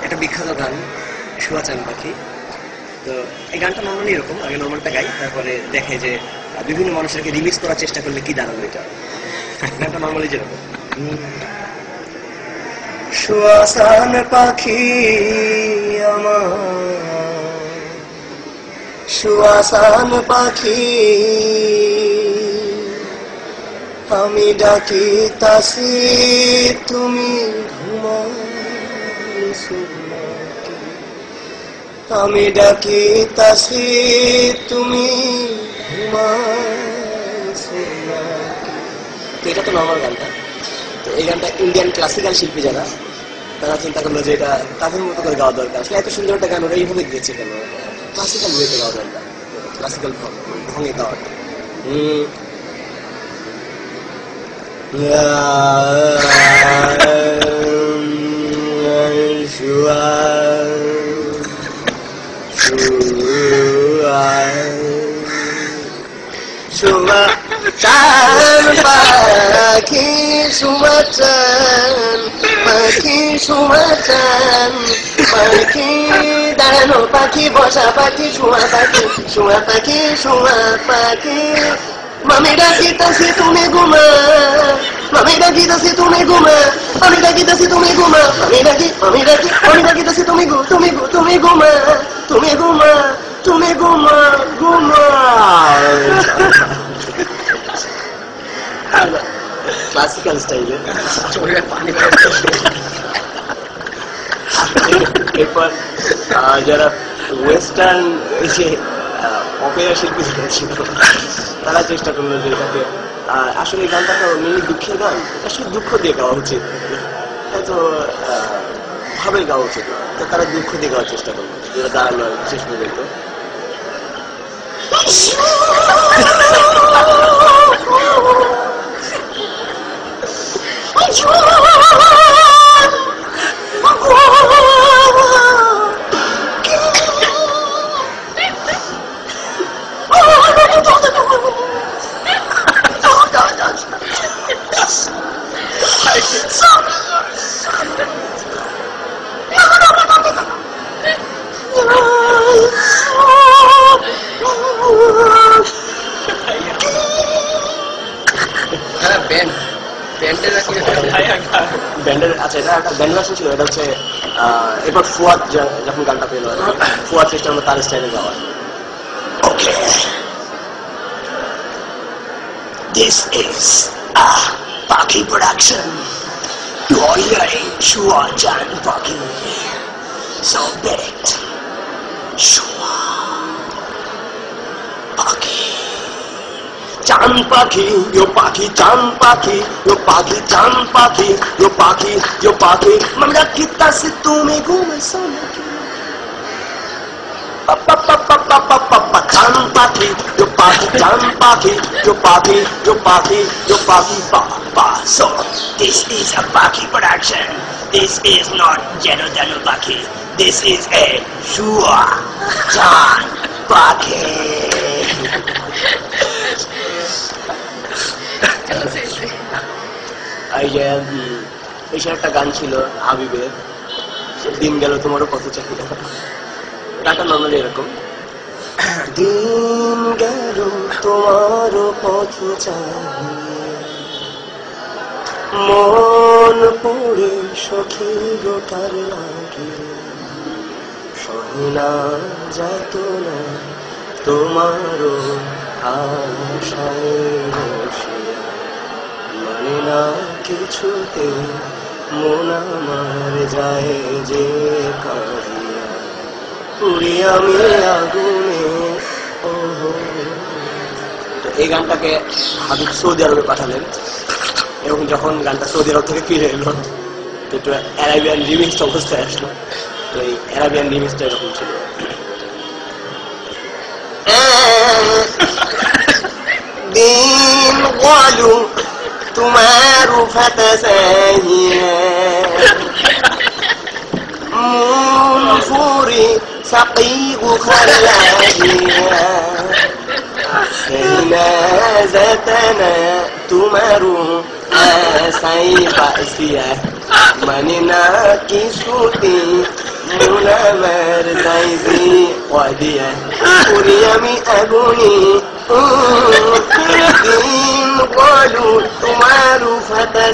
একটা বিখ্যাত গান শুয়া চান পাখি। তো এই গানটা নর্মালি এরকম, আগে নর্মালটা গাই, তারপরে দেখে যে বিভিন্ন মানুষকে রিমিক্স করার চেষ্টা করলে কি দাঁড়াবে এটা। গানটা নর্মালি যেরকম, শুয়া চান পাখি আমার, শুয়া চান পাখি আমি ডাকিতাছি তুমি ঘুমাইছো নাকি, আমি ডাকিতাছি তুমি ঘুমাইছো নাকি। তো এটা তো নর্মাল গানটা। তো এই গানটা ইন্ডিয়ান ক্লাসিক্যাল শিল্পী যারা, তারা চিন্তা করলো যে এটা তাদের মতো করে গাওয়া দরকার। আসলে এত সুন্দর একটা গান ওরা এইভাবে গিয়েছে কেন, ক্লাসিক্যাল ওয়েতে গাওয়া দরকার, ক্লাসিক্যাল ঢঙে গাওয়াটা। শুয়া চান পাখি, শুয়া চান পাখি, শুয়া চান পাখি, দাঁড়ানো পাখি, বসা পাখি, শুয়া পাখি, শুয়া পাখি, শুয়া পাখি মামি ডাকিতাছি তুমি ঘুমা, মামি ডাকিতাছি তুমি ঘুমা, আমি ডাকিতাছি তুমি ঘুমা, আমি ডাকিতাছি তুমি তুমি ঘুমা, তুমি ঘুমা, তুমি ঘুমা ঘুমা। ক্লাসিক্যাল স্টাইলে এরপর যারা ওয়েস্টার্ন যে অপেরা শিল্পী ছিল তারা চেষ্টা করলো যে এটাকে, আসলে এই গানটা মেনলি দুঃখের গান, আসলে দুঃখ দিয়ে গাওয়া উচিত, হয়তো ভাবে গাওয়া উচিত, তো তারা দুঃখ দিয়ে গাওয়ার চেষ্টা করলো, যেটা দাঁড়ালো শেষ পর্যন্ত। ব্যান্ডের আচ্ছা, এটা একটা ব্যান্ড ভার্সন ছিল, এটা হচ্ছে এবার ফুয়াদ যখন গানটা পেল, ফুয়াদ চেষ্টা করলো তার স্টাইলে গাওয়ার। ওকে, দিস ইজ পাখি প্রোডাকশন, ইউ আর হিয়ারিং শুয়া চান পাখি, সো ডাইরেক্ট শুয়া পাখি চান পাখি, yo পাখি চান পাখি, yo পাখি চান পাখি, yo পাখি, yo পাখি মামি ডাকিতাছি তুমি ঘুমাইছো নাকি, চান পাখি, yo পাখি চান পাখি, yo পাখি, yo পাখি, yo পাখি pa. So this is a Pakhi production. This is not Jeno Jano Pakhi. This is a Shua Chan Pakhi. এই একটা গান ছিল হাবিবের, দিন গেল তোমারও কত চাহিদা। গানটা নর্মালি এরকম, দিন গেল তোমারও পথ চাহিদা, মন পড়ে সখীর কার লাগে, সহিনা যাত না তোমারও আশায় বসিয়া, মানে না কিছুতে মন আমার যায় যে কাঁদিয়া, পুরি আমি আগুনে। তো এই গানটাকে হাবিব সৌদি আরবে পাঠালেন, এবং যখন গানটা সৌদি আরব থেকে ফিরে এলো তো একটু অ্যারাবিয়ান রিমিক্স অবস্থায় আসলো। তো এই অ্যারাবিয়ান রিমিক্সটা এরকম ছিল, দিন বলু তোমার মন ফুরি সাকিগু খালাহিয়া, জাতানা তোমার আসাই পাসিয়া, মানে না কিছুতে মন আমার যাইবে ওয়াদিয়া করি আমি আগুনে দিন বলু তোমার ফাতা